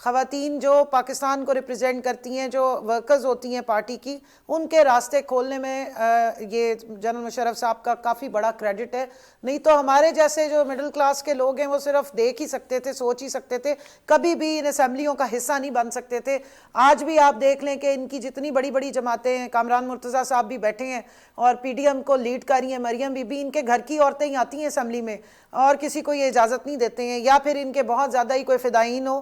خواتین جو پاکستان کو ریپرزینٹ کرتی ہیں, جو ورکرز ہوتی ہیں پارٹی کی, ان کے راستے کھولنے میں یہ جنرل مشرف صاحب کا کافی بڑا کریڈٹ ہے. نہیں تو ہمارے جیسے جو مڈل کلاس کے لوگ ہیں وہ صرف دیکھ ہی سکتے تھے, سوچ ہی سکتے تھے, کبھی بھی ان اسمبلیوں کا حصہ نہیں بن سکتے تھے. آج بھی آپ دیکھ لیں کہ ان کی جتنی بڑی بڑی جماعتیں ہیں, کامران مرتضیٰ صاحب بھی بیٹھے ہیں اور پی ڈی ایم کو لیڈ کر رہی ہیں مریم بی بی, ان کے گھر کی عورتیں ہی آتی ہیں اسمبلی میں اور کسی کو یہ اجازت نہیں دیتے ہیں, یا پھر ان کے بہت زیادہ ہی کوئی فدائین ہو.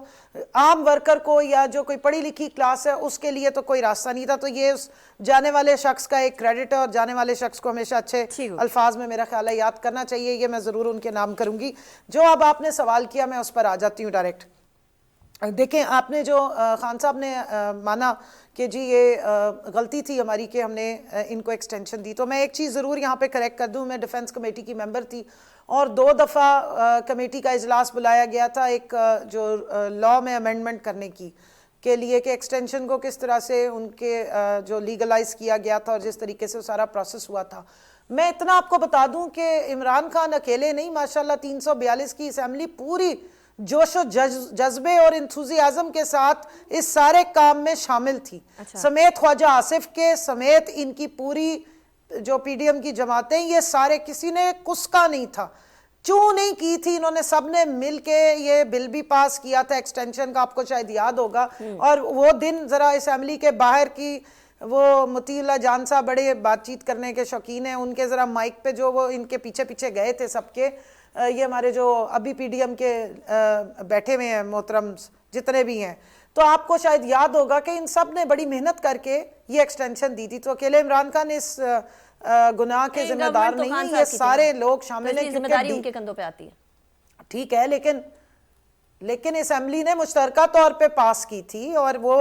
عام ورکر کو یا جو کوئی پڑھی لکھی کلاس ہے اس کے لیے تو کوئی راستہ نہیں تھا. تو یہ اس جانے والے شخص کا ایک کریڈٹ ہے اور جانے والے شخص کو ہمیشہ اچھے الفاظ میں میرا خیال ہے یاد کرنا چاہیے. یہ میں ضرور ان کے نام کروں گی. جو اب آپ نے سوال کیا میں اس پر آ جاتی ہوں ڈائریکٹ. دیکھیں آپ نے جو خان صاحب نے مانا کہ جی یہ غلطی تھی ہماری کہ ہم نے ان کو ایکسٹینشن دی, تو میں ایک چیز ضرور یہاں پہ کریکٹ کر دوں. میں ڈیفنس کمیٹی کی ممبر تھی اور 2 دفعہ کمیٹی کا اجلاس بلایا گیا تھا ایک جو لاء میں امینڈمنٹ کرنے کے لیے کہ ایکسٹینشن کو کس طرح سے ان کے جو لیگلائز کیا گیا تھا اور جس طریقے سے سارا پروسیس ہوا تھا. میں اتنا آپ کو بتا دوں کہ عمران خان اکیلے نہیں, ماشاءاللہ 342 کی اسمبلی پوری جوش و جذبے اور انتھوزیازم کے ساتھ اس سارے کام میں شامل تھی, سمیت خواجہ آصف کے, سمیت ان کی پوری جو پی ڈی ایم کی جماعتیں, یہ سارے کسی نے کسکا نہیں تھا, چوں نہیں کی تھی. انہوں نے سب نے مل کے یہ بل بھی پاس کیا تھا ایکسٹینشن کا, آپ کو شاید یاد ہوگا. اور وہ دن ذرا اسمبلی کے باہر کی وہ مطیع اللہ جان صاحب بڑے بات چیت کرنے کے شوقین ہیں, ان کے ذرا مائک پہ جو وہ ان کے پیچھے پیچھے گئے تھے سب کے, یہ ہمارے جو ابھی پی ڈی ایم کے بیٹھے ہوئے ہیں محترم جتنے بھی ہیں, تو آپ کو شاید یاد ہوگا کہ ان سب نے بڑی محنت کر کے یہ ایکسٹینشن دی تھی. تو اکیلے عمران خان اس گناہ کے ذمہ دار نہیں ہیں, یہ سارے لوگ شامل ہیں, ذمہ داری ان کے کندھوں پہ آتی ہے. ٹھیک ہے, لیکن اسمبلی نے مشترکہ طور پہ پاس کی تھی اور وہ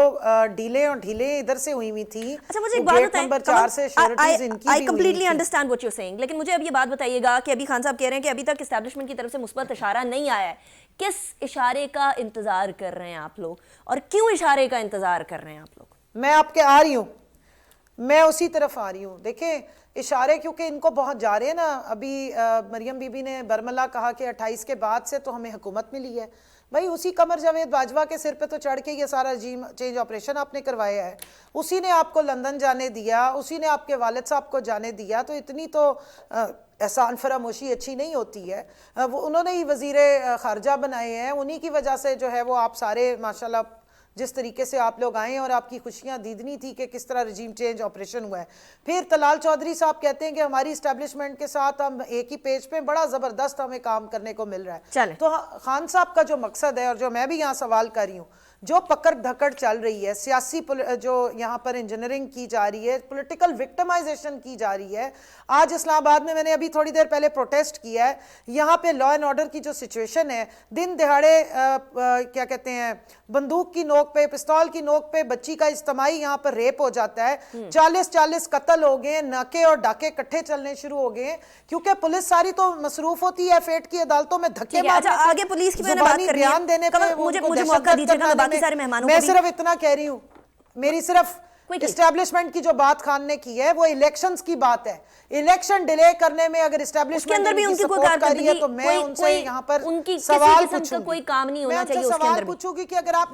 ڈیلیں ادھر سے ہوئی ہوئی تھی. اچھا مجھے ایک بات بتائیں, نمبر 4 سے شیورٹیز ان کی بھی I completely understand what you're saying, لیکن مجھے اب یہ بات بتائیے گا کہ ابھی خان صاحب کہہ رہے ہیں کہ ابھی تک اسٹیبلشمنٹ کی طرف سے مثبت اشارہ نہیں آیا ہے. کس اشارے کا انتظار کر رہے ہیں آپ لوگ اور کیوں اشارے کا انتظار کر رہے ہیں آپ لوگ؟ میں آپ کے آ رہی ہوں, میں اسی طرف آ رہی ہوں. دیکھیں اشارے کیونکہ ان کو بہت جا رہے ہیں نا. ابھی مریم بی بی نے برملا کہا کہ 28 کے بعد سے تو ہمیں حکومت ملی ہے. بھائی اسی قمر جاوید باجوہ کے سر پہ تو چڑھ کے یہ سارا رجیم چینج آپریشن آپ نے کروایا ہے, اسی نے آپ کو لندن جانے دیا, اسی نے آپ کے والد صاحب کو جانے دیا. تو اتنی تو احسان فراموشی اچھی نہیں ہوتی ہے. انہوں نے ہی وزیر خارجہ بنائے ہیں, انہی کی وجہ سے جو ہے وہ آپ سارے ماشاءاللہ جس طریقے سے آپ لوگ آئے ہیں اور آپ کی خوشیاں دیدنی تھی کہ کس طرح رجیم چینج آپریشن ہوا ہے. پھر طلال چودھری صاحب کہتے ہیں کہ ہماری اسٹیبلشمنٹ کے ساتھ ہم ایک ہی پیج پہ بڑا زبردست ہمیں کام کرنے کو مل رہا ہے. تو خان صاحب کا جو مقصد ہے اور جو میں بھی یہاں سوال کر رہی ہوں, جو پکڑ دھکڑ چل رہی ہے, سیاسی جو یہاں پر انجینئرنگ کی جا رہی ہے, پولیٹیکل وکٹمائزیشن کی جا رہی ہے. آج اسلام آباد میں نے ابھی تھوڑی دیر پہلے پروٹیسٹ کیا ہے, یہاں پہ لا اینڈ آرڈر کی جو سچویشن ہے, دن دہاڑے کیا کہتے ہیں بندوق کی نوک پہ, پستول کی نوک پہ بچی کا اجتماعی یہاں پر ریپ ہو جاتا ہے, 40 قتل ہو گئے, ناکے اور ڈاکے کٹھے چلنے شروع ہو گئے ہیں, کیونکہ پولیس ساری تو مصروف ہوتی ہے فیٹ کی عدالتوں میں دھکے آگے پولیس کی زبانی بیان دینے پہ, مجھے موقع دیجیے. میں صرف اتنا کہہ رہی ہوں, میری صرف اسٹیبلشمنٹ کی جو بات خان نے کی ہے وہ الیکشنز کی بات ہے. الیکشن ڈیلے کرنے میں اگر اسٹیبلشمنٹ ان کی سپورٹ کر رہی ہے تو میں ان سے یہاں پر سوال پوچھوں گی کہ اگر آپ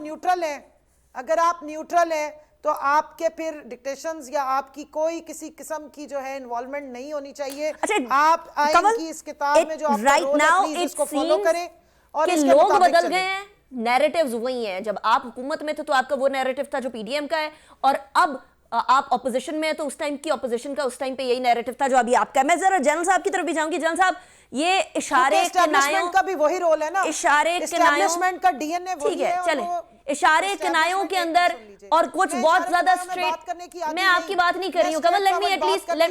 نیوٹرل ہیں تو آپ کے پھر ڈکٹیشنز یا آپ کی کوئی کسی قسم کی جو ہے انوالومنٹ نہیں ہونی چاہیے. آپ آئین کی اس کتاب میں جو آپ کا رول ہے پلیز اس کو فالو کریں. اور لوگ بدل گئے ہیں, نیریٹیوز وہی ہیں. جب آپ حکومت میں تھے تو آپ کا وہ نیریٹیو تھا جو پی ڈی ایم کا ہے, اور اب آپ اپوزیشن میں ہیں تو اس ٹائم کی اپوزیشن کا اس ٹائم پہ یہی نیریٹیو تھا جو ابھی آپ کا ہے. میں ذرا جنرل صاحب کی طرف بھی جاؤں گی. جنرل صاحب یہ اشارے کنایوں کا بھی وہی رول ہے نا, اشارے کنایوں کا ڈی این اے وہی ہے. چلیں اشارے کنایوں کے اندر اور کچھ بہت زیادہ اسٹریٹ, میں آپ کی بات نہیں کر رہی ہوں Kamal, let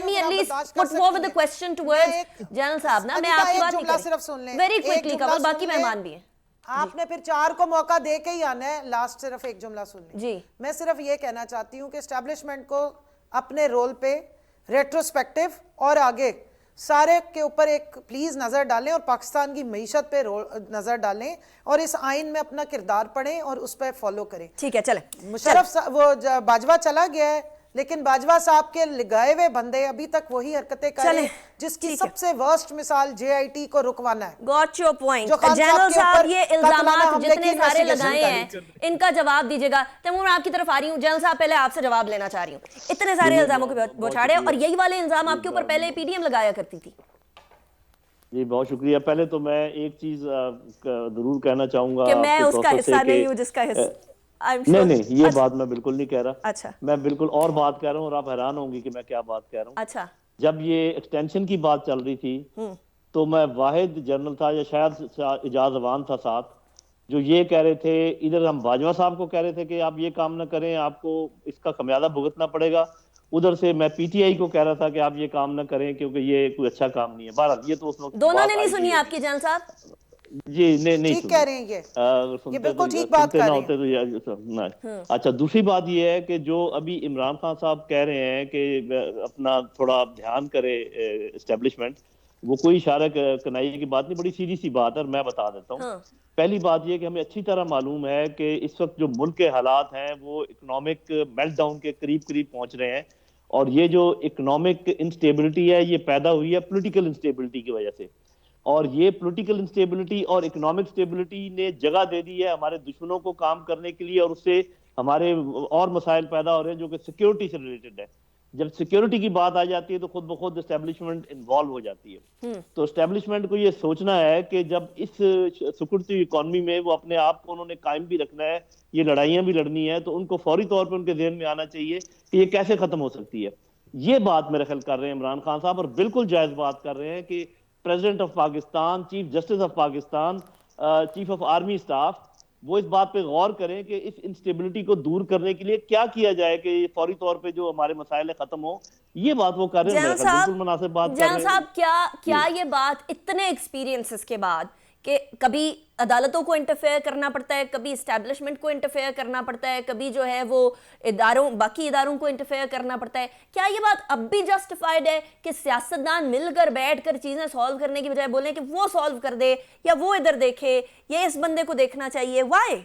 me at least put forward the question towards general صاحب نا. میں آپ کی بات نہیں کر رہی, ویری کوئکلی کمل, باقی مہمان بھی ہیں. آپ نے پھر 4 کو موقع دے کے ہی آنا ہے. لاسٹ صرف ایک جملہ سن لیں. جی میں صرف یہ کہنا چاہتی ہوں کہ اسٹیبلشمنٹ کو اپنے رول پہ ریٹروسپیکٹیو اور آگے سارے کے اوپر ایک پلیز نظر ڈالیں اور پاکستان کی معیشت پہ نظر ڈالیں اور اس آئین میں اپنا کردار پڑھیں اور اس پہ فالو کریں. ٹھیک ہے, چلیں. مشرف وہ باجوہ چلا گیا ہے, لیکن باجوہ صاحب کے لگائے ہوئے بندے ابھی تک وہی حرکتیں کر رہے ہیں جس کی سب سے ورسٹ مثال JIT کو رکوانا ہے. Got your point. جو خان جنرل کے صاحب اوپر یہ قاتلانہ الزامات حملے جتنے کی سارے investigation لگائے ہیں ان کا جواب دیجیے گا. تیمور آپ کی طرف آ رہی ہوں. جنرل صاحب پہلے آپ سے جواب لینا چاہ رہی ہوں. اتنے سارے الزاموں کے بوچھاڑے اور یہی والے الزام آپ کے اوپر پہلے PDM لگایا کرتی تھی. جی بہت شکریہ. پہلے تو میں ایک چیز ضرور کہنا چاہوں گا کہ میں آپ کے اس کا توسط سے حصہ کہ نہیں ہوں جس کا حصہ. نہیں یہ بات میں بالکل نہیں کہہ رہا. اچھا میں بالکل اور بات کہہ رہا ہوں اور آپ حیران ہوں گی کہ میں کیا بات کہہ رہا ہوں. اچھا جب یہ ایکسٹینشن کی بات چل رہی تھی تو میں واحد جنرل تھا یا شاید اعجاز اوان تھا ساتھ جو یہ کہہ رہے تھے. ادھر ہم باجوہ صاحب کو کہہ رہے تھے کہ آپ یہ کام نہ کریں, آپ کو اس کا خمیازہ بھگتنا پڑے گا. ادھر سے میں PTI کو کہہ رہا تھا کہ آپ یہ کام نہ کریں کیونکہ یہ کوئی اچھا کام نہیں ہے. بہرحال یہ تو اس وقت دونوں نے نہیں سنی آپ کی جنرل صاحب. جی نہیں ٹھیک کہہ رہے ہیں یہ بالکل ٹھیک بات سنتے کر نہ رہے ہوتے ہیں. تو اچھا. دوسری بات یہ ہے کہ جو ابھی عمران خان صاحب کہہ رہے ہیں کہ اپنا تھوڑا دھیان کرے اسٹیبلشمنٹ, وہ کوئی اشارہ کنائی کی بات نہیں, بڑی سیدھی سی بات ہے اور میں بتا دیتا ہوں. پہلی بات یہ کہ ہمیں اچھی طرح معلوم ہے کہ اس وقت جو ملک کے حالات ہیں وہ اکنامک میلٹ ڈاؤن کے قریب پہنچ رہے ہیں, اور یہ جو اکنامک انسٹیبلٹی ہے یہ پیدا ہوئی ہے پولیٹیکل انسٹیبلٹی کی وجہ سے, اور یہ پولیٹیکل انسٹیبلٹی اور اکنامک انسٹیبلٹی نے جگہ دے دی ہے ہمارے دشمنوں کو کام کرنے کے لیے, اور اس سے ہمارے اور مسائل پیدا ہو رہے ہیں جو کہ سیکیورٹی سے ریلیٹڈ ہے. جب سیکیورٹی کی بات آ جاتی ہے تو خود بخود اسٹیبلشمنٹ انوالو ہو جاتی ہے. تو اسٹیبلشمنٹ کو یہ سوچنا ہے کہ جب اس سکڑتی اکانومی میں وہ اپنے آپ کو انہوں نے قائم بھی رکھنا ہے, یہ لڑائیاں بھی لڑنی ہے, تو ان کو فوری طور پہ ان کے ذہن میں آنا چاہیے کہ یہ کیسے ختم ہو سکتی ہے. یہ بات میرے خیال کر رہے ہیں عمران خان صاحب, اور بالکل جائز بات کر رہے ہیں کہ president of Pakistan, chief justice of Pakistan, chief of army staff وہ اس بات پہ غور کریں کہ اس انسٹیبلٹی کو دور کرنے کے لیے کیا کیا جائے کہ فوری طور پہ جو ہمارے مسائل ختم ہو. یہ بات وہ کر رہے ہیں, میرے خیال بالکل مناسب بات کر رہے ہیں. جنرل صاحب کیا یہ بات اتنے ایکسپیرینسز کے بعد کہ کبھی عدالتوں کو انٹرفیئر کرنا پڑتا ہے, کبھی اسٹیبلشمنٹ کو انٹرفیئر کرنا پڑتا ہے, کبھی جو ہے وہ باقی اداروں کو انٹرفیئر کرنا پڑتا ہے, کیا یہ بات اب بھی جسٹیفائڈ ہے کہ سیاستدان مل کر بیٹھ کر چیزیں سالو کرنے کی بجائے بولیں کہ وہ سالو کر دے یا وہ ادھر دیکھے, یہ اس بندے کو دیکھنا چاہیے؟ وائی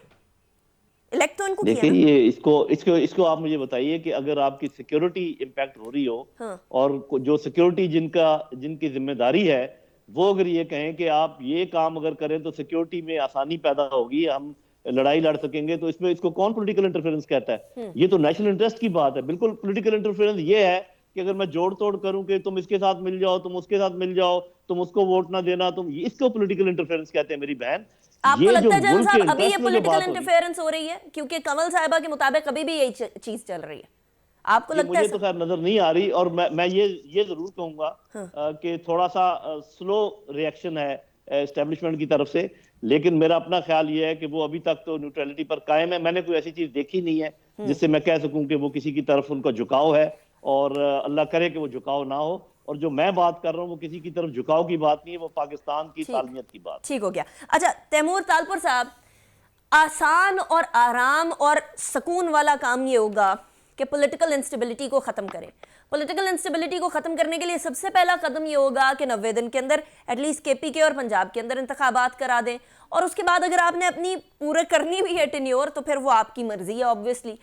الیکٹ تو ان کو کیا دیکھیں یہ اس کو آپ مجھے بتائیے کہ اگر آپ کی سیکیورٹی امپیکٹ ہو رہی ہو اور جو سیکیورٹی جن کی ذمہ داری ہے وہ اگر یہ کہیں کہ آپ یہ کام اگر کریں تو سیکیورٹی میں آسانی پیدا ہوگی, ہم لڑائی لڑ سکیں گے, تو اس کو کون پولیٹیکل انٹرفیئرنس کہتا ہے؟ یہ تو نیشنل انٹرسٹ کی بات ہے. بالکل پولیٹیکل انٹرفیئرنس یہ ہے کہ اگر میں جوڑ توڑ کروں کہ تم اس کے ساتھ مل جاؤ, تم اس کے ساتھ مل جاؤ, تم اس کو ووٹ نہ دینا, تم اس کو پولیٹیکل انٹرفیئرنس کہتے ہیں میری بہن. آپ کو لگتا ہے جنرل صاحب ابھی یہ جو پولیٹیکل انٹرفیئرنس ہو رہی ہے؟ کیونکہ کنول صاحبہ کے مطابق ابھی بھی یہی چیز چل رہی ہے. آپ کو لگتا ہے؟ مجھے تو خیر نظر نہیں آ رہی, اور میں یہ ضرور کہوں گا کہ تھوڑا سا سلو ریئیکشن ہے اسٹیبلشمنٹ کی طرف سے, لیکن میرا اپنا خیال یہ ہے کہ وہ ابھی تک تو نیوٹرلٹی پر قائم ہے. میں نے کوئی ایسی چیز دیکھی نہیں ہے جس سے میں کہہ سکوں کہ وہ کسی کی طرف ان کا جھکاؤ ہے, اور اللہ کرے کہ وہ جھکاؤ نہ ہو. اور جو میں بات کر رہا ہوں وہ کسی کی طرف جھکاؤ کی بات نہیں ہے, وہ پاکستان کی سالمیت کی بات. ٹھیک ہو گیا. اچھا تیمور تالپور صاحب, آسان اور آرام اور سکون والا کام یہ ہوگا کہ پولیٹیکل انسٹیبلٹی کو ختم کریں. پولیٹیکل انسٹیبلٹی کو ختم کرنے کے لیے سب سے پہلا قدم یہ ہوگا کہ 90 دن کے اندر ایٹ لیسٹ KP کے اور پنجاب کے اندر انتخابات کرا دیں, اور اس کے بعد اگر آپ نے اپنی پورے کرنی بھی ہے ٹینیور تو پھر وہ آپ کی مرضی ہے. obviously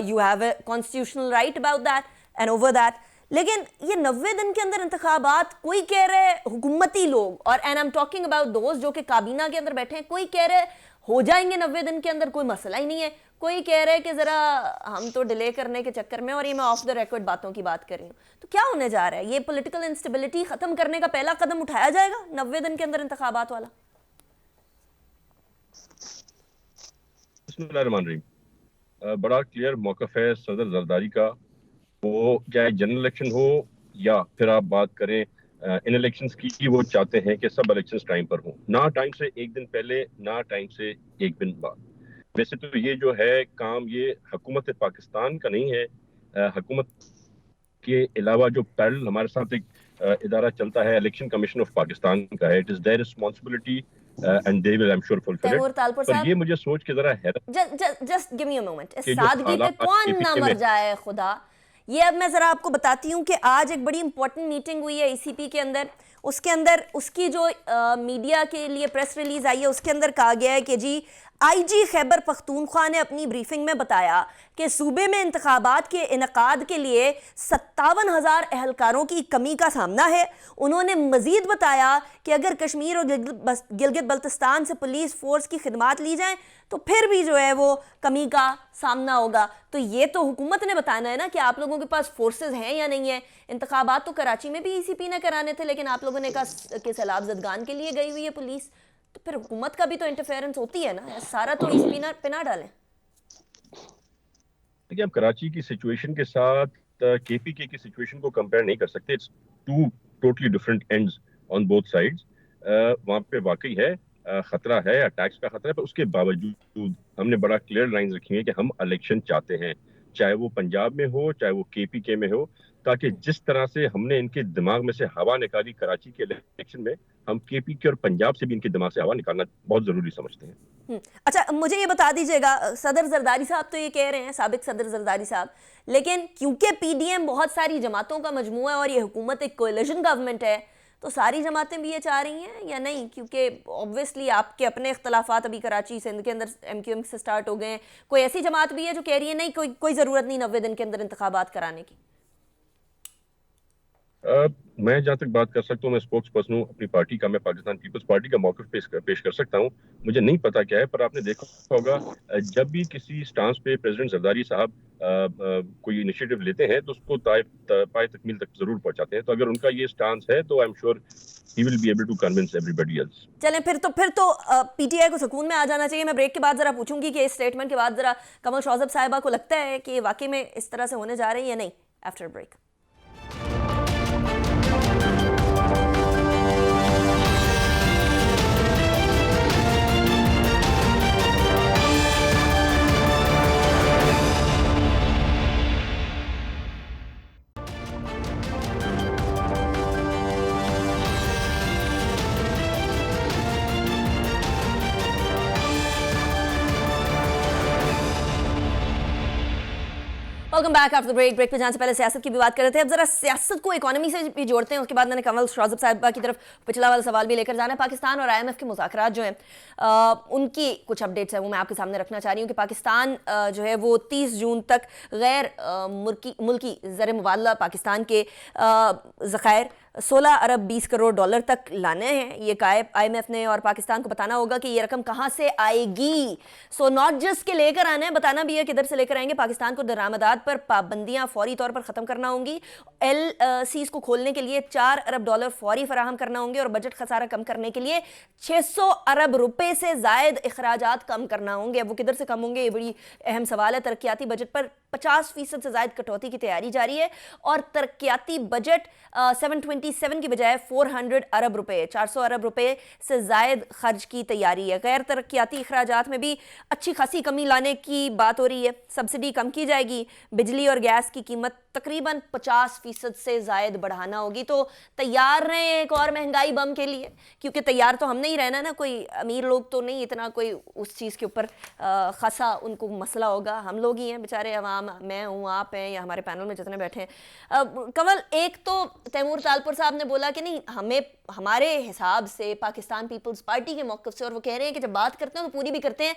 you have a constitutional right about that and over that. لیکن یہ 90 دن کے اندر انتخابات, کوئی کہہ رہے حکومتی لوگ, اور and I'm talking about those جو کہ کابینہ کے اندر بیٹھے ہیں, کوئی کہہ رہے ہو جائیں گے 90 دن کے اندر, کوئی مسئلہ ہی نہیں ہے. کوئی کہہ رہے کہ ذرا ہم تو ڈیلے کرنے کے چکر میں, اور یہ میں آف دا ریکارڈ باتوں کی بات کر رہی ہوں. تو کیا ہونے جا رہا ہے؟ یہ پولیٹیکل انسٹیبلٹی ختم کرنے کا پہلا قدم اٹھایا جائے گا 90 دن کے اندر انتخابات والا؟ بسم اللہ الرحمن الرحیم. بڑا کلیئر موقف ہے صدر زرداری کا, وہ چاہے جنرل الیکشن ہو یا پھر آپ بات کریں ان الیکشنز کی, وہ چاہتے ہیں کہ سب الیکشنز ٹائم پر ہوں, نہ ٹائم سے ایک دن پہلے نہ ٹائم سے ایک دن بعد. ویسے تو یہ جو ہے کام یہ حکومت پاکستان کا نہیں ہے, حکومت کے علاوہ جو پیرل ہمارے ساتھ ایک ادارہ چلتا ہے الیکشن کمیشن آف پاکستان کا ہے, it is their responsibility and they will I'm sure fulfill Taimur it. Talpur پر صاحب, یہ مجھے سوچ کے ذرا حیرت, just give me a moment, اس کہ جو سادگی پہ حالات کون کے نہ پیچھے مر میں جائے خدا. یہ اب میں ذرا آپ کو بتاتی ہوں کہ آج ایک بڑی امپورٹنٹ میٹنگ ہوئی ہے ECP کے اندر. اس کے اندر اس کی جو میڈیا کے لیے پریس ریلیز آئی ہے اس کے اندر کہا گیا ہے کہ جی آئی جی خیبر پختونخوا نے اپنی بریفنگ میں بتایا کہ صوبے میں انتخابات کے انعقاد کے لیے 57,000 اہلکاروں کی کمی کا سامنا ہے۔ انہوں نے مزید بتایا کہ اگر کشمیر اور گلگت بلتستان سے پولیس فورس کی خدمات لی جائیں تو پھر بھی جو ہے وہ کمی کا سامنا ہوگا۔ تو یہ تو حکومت نے بتانا ہے نا کہ آپ لوگوں کے پاس فورسز ہیں یا نہیں ہیں۔ انتخابات تو کراچی میں بھی ای سی پی نے کرانے تھے، لیکن آپ لوگوں نے کہا کہ سیلاب زدگان کے لیے گئی ہوئی ہے پولیس، تو پھر حکومت کا بھی تو انٹرفیئرنس ہوتی ہے نا، سارا تو ای سی پی پہ نہ ڈالیں۔ دیکھیے ہم کراچی کی سچویشن کے ساتھ کے پی کے کی سچویشن کو کمپیئر نہیں کر سکتے. It's two totally different ends on both sides. وہاں پہ واقعی ہے خطرہ ہے، اٹیکس کا خطرہ ہے، پر اس کے باوجود ہم نے بڑا کلیئر لائنز رکھی ہیں کہ ہم الیکشن چاہتے ہیں، چاہے وہ پنجاب میں ہو چاہے وہ کے پی کے میں ہو، تاکہ جس طرح سے ہم نے ان کے دماغ میں سے ہوا نکالی کراچی کے الیکشن میں، ہم کے پی کے اور پنجاب سے بھی ان کے دماغ سے ہوا نکالنا بہت ضروری سمجھتے ہیں. اچھا مجھے یہ بتا دیجئے گا، صدر زرداری صاحب تو یہ کہہ رہے ہیں، سابق صدر زرداری صاحب، لیکن کیونکہ پی ڈی ایم بہت ساری جماعتوں کا مجموعہ ہے اور یہ حکومت ایک کولیشن گورنمنٹ ہے، تو ساری جماعتیں بھی یہ چاہ رہی ہیں یا نہیں؟ کیونکہ obviously آپ کے اپنے اختلافات ابھی کراچی سندھ کے اندر ایم کیو ایم سے سٹارٹ ہو گئے ہیں، کوئی ایسی جماعت بھی ہے جو کہہ رہی ہے نہیں کوئی ضرورت نہیں 90 دن کے اندر انتخابات کرانے کی؟ میں جہاں تک بات کر سکتا ہوں، میں اسپوکس پرسن ہوں اپنی پارٹی کا، میں پاکستان پیپلز پارٹی کا موقف پیش کر سکتا ہوں. مجھے نہیں پتا کیا ہے، پر آپ نے دیکھا ہوگا جب بھی کسی سٹانس پہ پریزیڈنٹ زرداری صاحب کوئی انیشیٹو لیتے ہیں تو اس کو پائے تکمیل تک ضرور پہنچاتے ہیں. تو اگر ان کا یہ سٹانس ہے تو I'm sure he will be able to convince everybody else. چلیں پھر تو پی ٹی آئی کو سکون میں آ جانا چاہیے. میں بریک کے بعد ذرا پوچھوں گی کہ اس اسٹیٹمنٹ کے بعد ذرا کمل شوذب صاحبہ کو لگتا ہے کہ واقعی میں اس طرح سے ہونے جا رہی ہے یا نہیں؟ After break. Welcome back after break پہ جانے سے پہلے سیاست کی بھی بات کر رہے تھے. اب ذرا سیاست کو اکانومی سے بھی جوڑتے ہیں. اس کے بعد میں نے کمل شوذب صاحبہ کی طرف پچھلا والا سوال بھی لے کر جانا ہے. پاکستان اور آئی ایم ایف کے مذاکرات جو ہیں ان کی کچھ اپڈیٹس ہیں وہ میں آپ کے سامنے رکھنا چاہ رہی ہوں کہ پاکستان جو ہے وہ 30 جون تک غیر ملکی زر مبادلہ پاکستان کے ذخائر 16 ارب 20 کروڑ ڈالر تک لانے ہیں. یہ آئی ایم ایف نے اور پاکستان کو بتانا ہوگا کہ یہ رقم کہاں سے آئے گی. سو ناٹ جسٹ کہ لے کر آنا ہے، بتانا بھی ہے کدھر سے لے کر آئیں گے. پاکستان کو درآمدات پر پابندیاں فوری طور پر ختم کرنا ہوں گی. ایل سیز کو کھولنے کے لیے 4 ارب ڈالر فوری فراہم کرنا ہوں گے اور بجٹ خسارہ کم کرنے کے لیے 600 ارب روپے سے زائد اخراجات کم کرنا ہوں گے. اب وہ کدھر سے کم ہوں گے یہ بڑی اہم سوال ہے. ترقیاتی بجٹ پر 50% سے زائد کٹوتی کی تیاری جاری ہے اور ترقیاتی بجٹ 727 کی بجائے 400 ارب روپے 400 ارب روپے سے زائد خرچ کی تیاری ہے. غیر ترقیاتی اخراجات میں بھی اچھی خاصی کمی لانے کی بات ہو رہی ہے. سبسڈی کم کی جائے گی. بجلی اور گیس کی قیمت تقریباً 50% سے زائد بڑھانا ہوگی. تو تیار رہیں ایک اور مہنگائی بم کے لیے، کیونکہ تیار تو ہم نہیں رہنا نا. کوئی امیر لوگ تو نہیں اتنا کوئی اس چیز کے اوپر خاصا ان کو مسئلہ ہوگا. ہم لوگ ہی ہیں بیچارے عوام، میں ہوں، آپ ہیں، یا ہمارے پینل میں جتنے بیٹھے ہیں. کنول، ایک تو تیمور تالپور صاحب نے بولا کہ نہیں ہمارے حساب سے پاکستان پیپلز پارٹی کے موقف سے، اور وہ کہہ رہے ہیں کہ جب بات کرتے ہیں تو پوری بھی کرتے ہیں،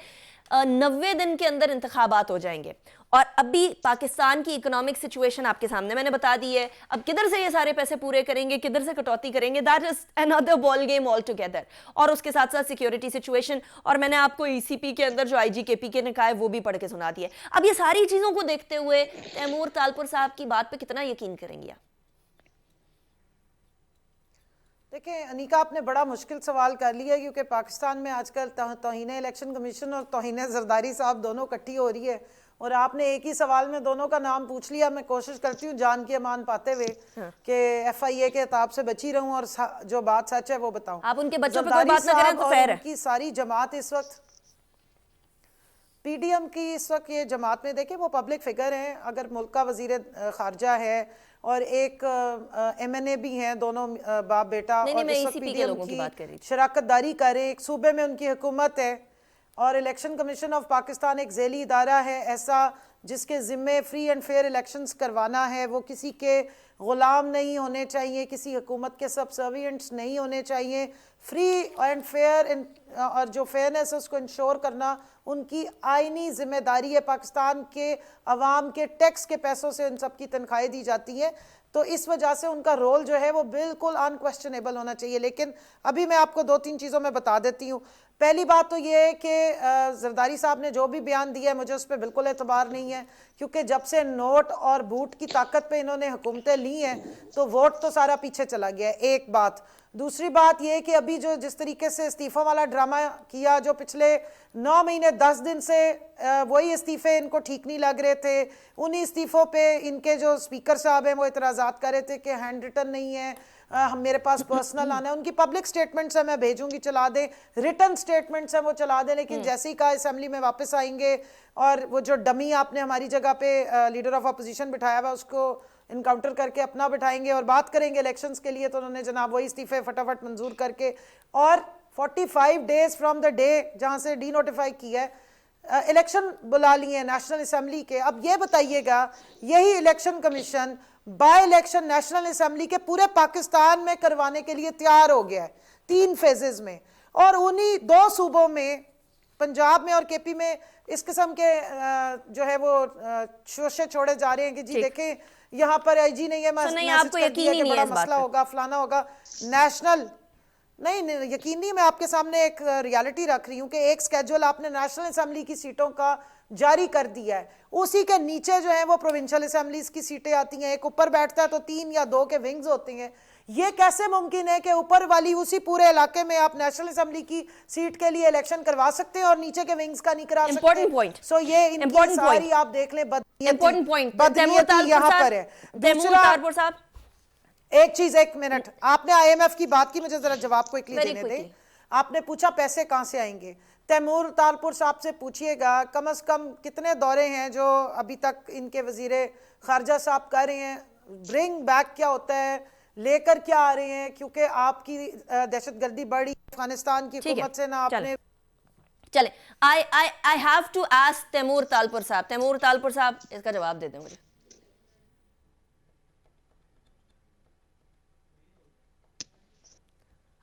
90 دن کے اندر انتخابات ہو جائیں گے. اور ابھی پاکستان کی اکنامک سچویشن آپ کے سامنے میں نے بتا دی ہے. اب کدھر سے یہ سارے پیسے پورے کریں گے، کدھر سے کٹوتی کریں گے، that is another ball game altogether. اور اس کے ساتھ ساتھ سیکیورٹی سچویشن، اور میں نے آپ کو ای سی پی کے اندر جو آئی جی کے پی کے نے کہا ہے وہ بھی پڑھ کے سنا دیا. اب یہ ساری چیزوں کو دیکھتے ہوئے تیمور تالپور صاحب کی بات پہ کتنا یقین کریں گے؟ دیکھیں انیکا، آپ نے بڑا مشکل سوال کر لیا، کیونکہ پاکستان میں آج کل توہین الیکشن کمیشن اور توہین زرداری صاحب دونوں کٹھی ہو رہی ہے، اور آپ نے ایک ہی سوال میں دونوں کا نام پوچھ لیا. میں کوشش کرتی ہوں جان کی امان پاتے ہوئے کہ ایف آئی اے کے خطاب سے بچی رہوں اور جو بات سچ ہے وہ بتاؤں. آپ ان کے بچوں پہ کوئی بات نہ کریں تو خیر ہے. ان کی ساری جماعت اس وقت پی ڈی ایم کی اس وقت یہ جماعت میں دیکھیں وہ پبلک فگر ہیں. اگر ملک کا وزیر خارجہ ہے اور ایک ایم این اے بھی ہیں، دونوں باپ بیٹا، اور اس وقت پی ڈی ایم کی شراکت داری کر رہے ہیں. ایک صوبے میں ان کی حکومت ہے اور الیکشن کمیشن آف پاکستان ایک ذیلی ادارہ ہے ایسا جس کے ذمے فری اینڈ فیئر الیکشنز کروانا ہے. وہ کسی کے غلام نہیں ہونے چاہیے, کسی حکومت کے سبسروینٹس نہیں ہونے چاہیے. فری اینڈ فیئر اور جو فیئرنیس ہے اس کو انشور کرنا ان کی آئینی ذمہ داری ہے. پاکستان کے عوام کے ٹیکس کے پیسوں سے ان سب کی تنخواہیں دی جاتی ہیں, تو اس وجہ سے ان کا رول جو ہے وہ بالکل انکویسچنیبل ہونا چاہیے. لیکن ابھی میں آپ کو 2-3 چیزوں میں بتا دیتی ہوں. پہلی بات تو یہ ہے کہ زرداری صاحب نے جو بھی بیان دیا ہے مجھے اس پہ بالکل اعتبار نہیں ہے, کیونکہ جب سے نوٹ اور بوٹ کی طاقت پہ انہوں نے حکومتیں لی ہیں تو ووٹ تو سارا پیچھے چلا گیا ہے. ایک بات. دوسری بات یہ کہ ابھی جو جس طریقے سے استعفیٰ والا ڈرامہ کیا, جو پچھلے 9 مہینے 10 دن سے وہی استعفے ان کو ٹھیک نہیں لگ رہے تھے, انہی استعفوں پہ ان کے جو اسپیکر صاحب ہیں وہ اعتراضات کر رہے تھے کہ ہینڈ ریٹن نہیں ہے, میرے پاس پرسنل آنا ہے. ان کی پبلک سٹیٹمنٹس ہیں, میں بھیجوں گی, چلا دیں. ریٹن سٹیٹمنٹس ہیں وہ چلا دیں, لیکن جیسے ہی کہا اسمبلی میں واپس آئیں گے اور وہ جو ڈمی آپ نے ہماری جگہ پہ لیڈر آف اپوزیشن بٹھایا ہوا اس کو انکاؤنٹر کر کے اپنا بٹھائیں گے اور بات کریں گے الیکشنز کے لیے, تو انہوں نے جناب وہی استعفے فٹافٹ منظور کر کے اور 45 days فرام دا ڈے جہاں سے ڈی نوٹیفائی کیا ہے الیکشن بلا لیے ہیں نیشنل اسمبلی کے. اب یہ بتائیے گا یہی election commission by election national assembly کے پورے پاکستان میں کروانے کے لیے تیار ہو گیا ہے 3 فیزز میں, اور انہی 2 صوبوں میں پنجاب میں اور کے پی میں اس قسم کے جو ہے وہ شوشے چھوڑے جا رہے ہیں کہ جی دیکھیں یہاں پر آئی جی نہیں ہے, نہیں آپ کو یقین ہی نہیں ہے اس بات مسئلہ ہوگا فلانا ہوگا. نیشنل نہیں یقین نہیں, میں آپ کے سامنے ایک ریالٹی رکھ رہی ہوں کہ ایک سکیجول آپ نے نیشنل اسمبلی کی سیٹوں کا جاری کر دیا ہے, اسی کے نیچے جو ہیں وہ پروونشل اسمبلیز کی سیٹیں آتی ہیں, ایک اوپر بیٹھتا ہے تو 3 یا 2 کے ونگز ہوتے ہیں. یہ کیسے ممکن ہے کہ اوپر والی اسی پورے علاقے میں آپ نیشنل اسمبلی کی سیٹ کے لیے الیکشن کروا سکتے ہیں اور نیچے کے ونگز کا نہیں کرا سکتے؟ سو یہ ان کی ساری آپ دیکھ لیں بدنیتی یہاں پر ہے. دوسرا ایک چیز, 1 منٹ, آپ نے IMF کی بات کی, مجھے ذرا جواب کو اکلی دینے دیں. آپ نے پوچھا پیسے کہاں سے آئیں گے. تیمور تالپور صاحب سے پوچھئے گا کم از کم کتنے دورے ہیں جو ابھی تک ان کے وزیر خارجہ صاحب کر رہے ہیں, برنگ بیک کیا ہوتا ہے, لے کر کیا آ رہے ہیں, کیونکہ آپ کی دہشت گردی بڑی افغانستان کی حکومت سے نہ آپ نے. چلیں I have to ask Taimur Talpur صاحب. تیمور تالپور صاحب اس کا جواب دے دیں مجھے.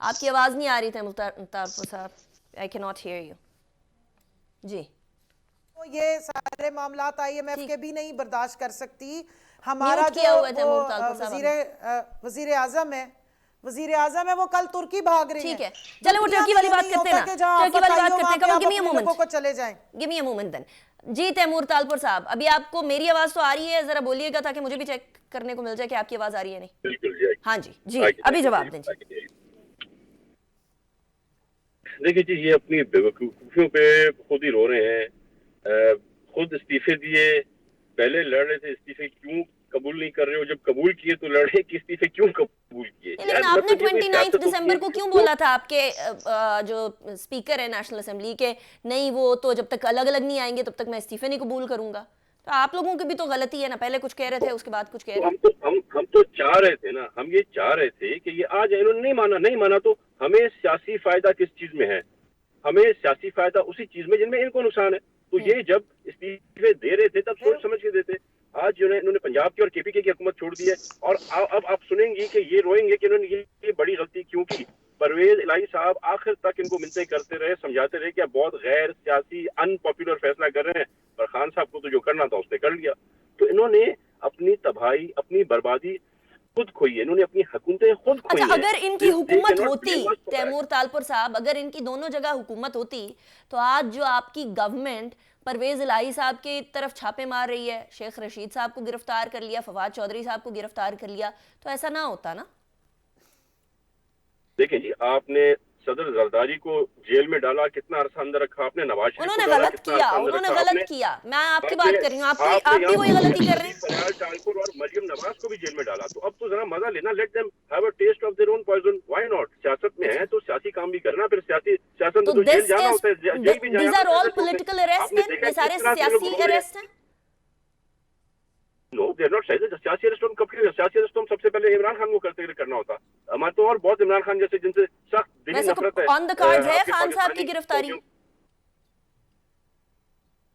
آپ کی آواز نہیں آ رہی تیمور تالپور صاحب, I cannot hear you. جی یہ سارے معاملات IMF کے بھی نہیں برداشت کر سکتی. ہمارا جو وزیر اعظم ہے وہ کل ترکی بھاگ رہی ہے. ٹھیک ہے چلیں وہ ٹرکی والی بات کرتے ہیں نا, ٹرکی والی بات کرتے ہیں. کم give me a moment, کو چلے جائیں. give me a moment then. جی تیمور تالپور صاحب, ابھی آپ کو میری آواز تو آ رہی ہے, ذرا بولیے گا تاکہ مجھے بھی چیک کرنے کو مل جائے کہ آپ کی آواز آ رہی ہے نہیں. بالکل جی. ہاں جی ابھی جواب دیں. دیکھیں جی یہ اپنی بیوقوفیوں پہ خود ہی رو رہے ہیں. خود استعفے دیے, پہلے لڑ رہے تھے استعفے کیوں قبول نہیں کر رہے ہو, جب قبول کیے تو لڑ رہے کہ استعفے کیوں قبول کیے. لیکن آپ نے 29 دسمبر کو کیوں بولا تھا آپ کے جو اسپیکر ہیں نیشنل اسمبلی کے, نہیں وہ تو جب تک الگ الگ نہیں آئیں گے تب تک میں استعفے نہیں قبول کروں گا. تو آپ لوگوں کی بھی تو غلطی ہے نا, پہلے کچھ کہہ رہے تھے اس کے بعد کچھ کہہ رہے تھے. ہم تو چاہ رہے تھے نا, ہم یہ چاہ رہے تھے کہ یہ آ جائے, انہوں نے نہیں مانا تو ہمیں سیاسی فائدہ کس چیز میں ہے, ہمیں سیاسی فائدہ اسی چیز میں جن میں ان کو نقصان ہے. تو یہ جب استعفے دے رہے تھے تب سوچ سمجھ کے دیتے. آج جو ہے انہوں نے پنجاب کی اور کے پی کے کی حکومت چھوڑ دی ہے, اور اب آپ سنیں گی کہ یہ روئیں گے کہ انہوں نے یہ بڑی غلطی کیوں کی. پرویز الہی صاحب آخر تک ان کو ملتے کرتے رہے, سمجھاتے رہے کہ آپ بہت غیر سیاسی ان پاپولر فیصلہ کر رہے ہیں, پر خان صاحب کو تو جو کرنا تھا اس نے کر لیا. تو انہوں نے اپنی تباہی, اپنی بربادی خود کھوئی ہے, انہوں نے اپنی حکومتیں خود کھوئی ہیں. اگر ان کی حکومت ہوتی تیمور تالپور صاحب, اگر ان کی دونوں جگہ حکومت ہوتی تو آج جو آپ کی گورنمنٹ پرویز الہی صاحب کی طرف چھاپے مار رہی ہے, شیخ رشید صاحب کو گرفتار کر لیا, فواد چودھری صاحب کو گرفتار کر لیا, تو ایسا نہ ہوتا نا. دیکھیں جی آپ نے صدر زرداری کو جیل میں ڈالا, کتنا عرصہ اندر رکھا آپ نے, نواز شریف انہوں نے غلط کیا, میں آپ کی بات کر رہی ہوں, آپ بھی وہی غلطی کر رہے ہیں. فریال ٹالپور اور مریم نواز کو بھی جیل میں ڈالا, تو اب تو ذرا مزہ لینا, let them have a taste of their own poison, why not. سیاست میں ہے تو سیاسی کام بھی کرنا, پھر سیاست میں تو جیل جانا ہوتا ہے, جیل بھی جانا. These are all political arrests ہیں, یہ سارے سیاسی arrests ہیں. No, they are not سیاسی arrest ہم کب کریں, سیاسی arrest ہم سب سے پہلے عمران خان کو کرنا ہوتا. ہمارے تو اور بہت عمران خان جیسے جن سے سخت دلی نفرت ہے. آن دا کارڈز ہے خان صاحب کی گرفتاری.